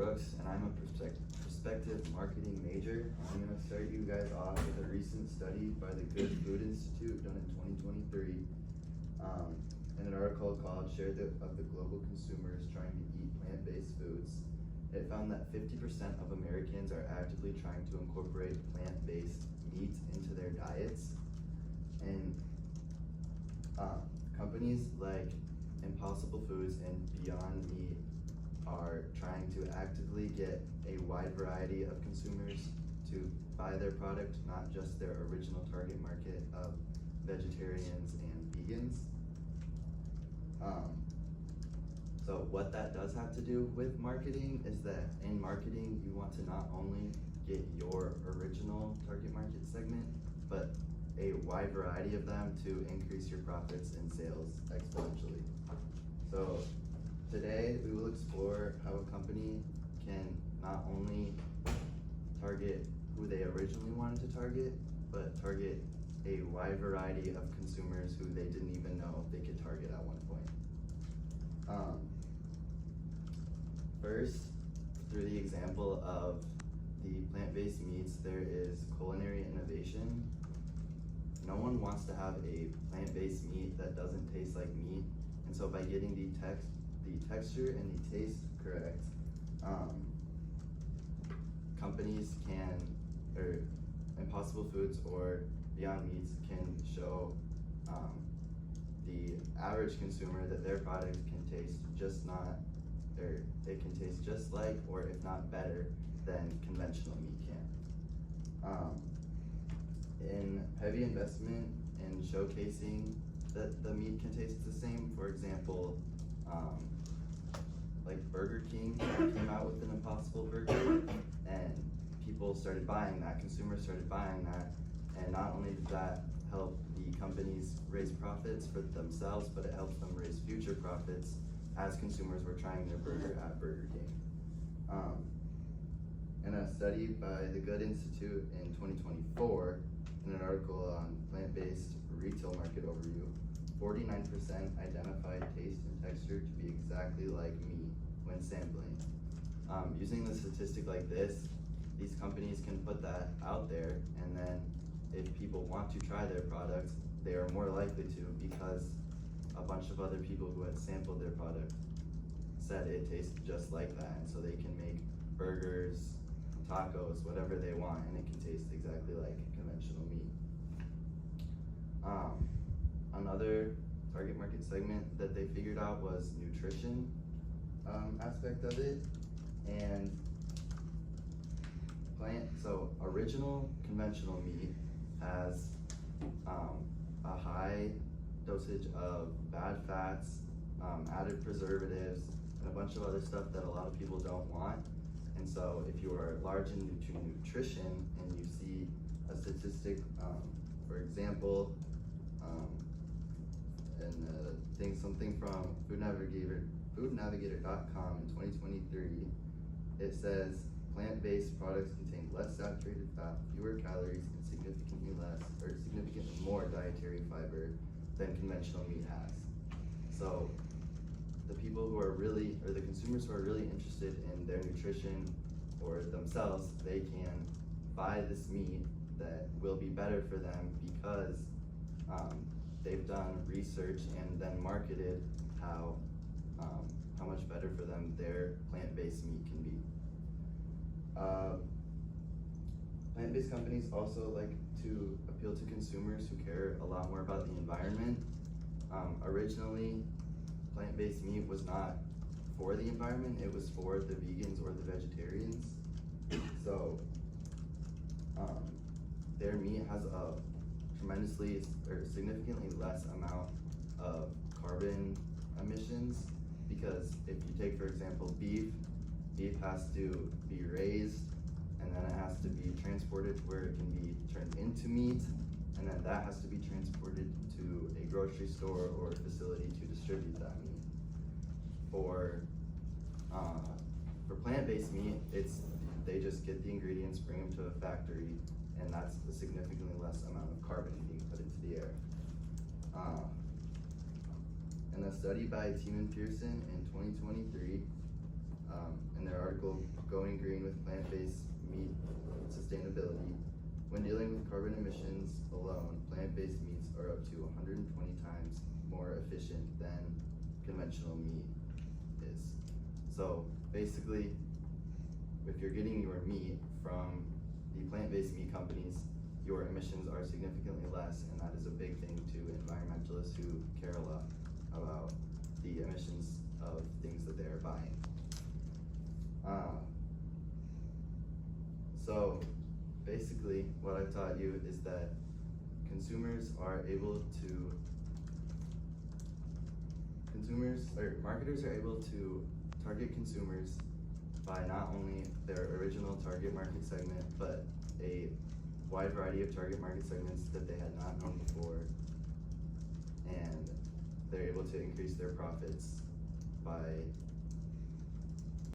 Brooks, and I'm a prospective marketing major. I'm going to start you guys off with a recent study by the Good Food Institute done in 2023, in an article called Share of the Global Consumers Trying to Eat Plant-Based Foods. It found that 50% of Americans are actively trying to incorporate plant-based meats into their diets, and companies like Impossible Foods and Beyond Meat are trying to actively get a wide variety of consumers to buy their product, not just their original target market of vegetarians and vegans. So what that does have to do with marketing is that in marketing, you want to not only get your original target market segment, but a wide variety of them to increase your profits and sales exponentially. So today we will explore how a company can not only target who they originally wanted to target, but target a wide variety of consumers who they didn't even know they could target at one point. First, through the example of the plant-based meats, there is culinary innovation. No one wants to have a plant-based meat that doesn't taste like meat, and so by getting the texture and the taste correct, companies can, or Impossible Foods or Beyond Meats can show the average consumer that their product can taste it can taste just like, or if not better than conventional meat can. In heavy investment in showcasing that the meat can taste the same, for example, like Burger King came out with an Impossible Burger, and people started buying that, consumers started buying that, and not only did that help the companies raise profits for themselves, but it helped them raise future profits as consumers were trying their burger at Burger King. In a study by the Good Institute in 2024, in an article on plant-based retail market overview, 49% identified taste and texture to be exactly like meat when sampling. Using a statistic like this, these companies can put that out there, and then if people want to try their products, they are more likely to, because a bunch of other people who had sampled their product said it tasted just like that, and so they can make burgers, tacos, whatever they want, and it can taste exactly like conventional meat. Another target market segment that they figured out was nutrition aspect of it, and so original conventional meat has a high dosage of bad fats, added preservatives, and a bunch of other stuff that a lot of people don't want. And so if you are large into nutrition and you see a statistic, for example, something from foodnavigator.com in 2023, it says plant-based products contain less saturated fat, fewer calories, and significantly more dietary fiber than conventional meat has. So the people who are really, or the consumers who are really interested in their nutrition or themselves, they can buy this meat that will be better for them because they've done research and then marketed how much better for them their plant-based meat can be. Plant-based companies also like to appeal to consumers who care a lot more about the environment. Originally, plant-based meat was not for the environment, it was for the vegans or the vegetarians. So their meat has a significantly less amount of carbon emissions, because if you take, for example, beef has to be raised, and then it has to be transported to where it can be turned into meat, and then that has to be transported to a grocery store or facility to distribute that meat. For plant-based meat, they just get the ingredients, bring them to a factory, and that's a significantly less amount of carbon being put into the air. In a study by Team and Pearson in 2023, in their article going green with plant-based meat sustainability. When dealing with carbon emissions alone, plant-based meats are up to 120 times more efficient than conventional meat is. So basically, if you're getting your meat from the plant-based meat companies, your emissions are significantly less, and that is a big thing to environmentalists who care a lot about the emissions of things that they are buying. So basically what I've taught you is that marketers are able to target consumers by not only their original target market segment, but a wide variety of target market segments that they had not known before, and they're able to increase their profits by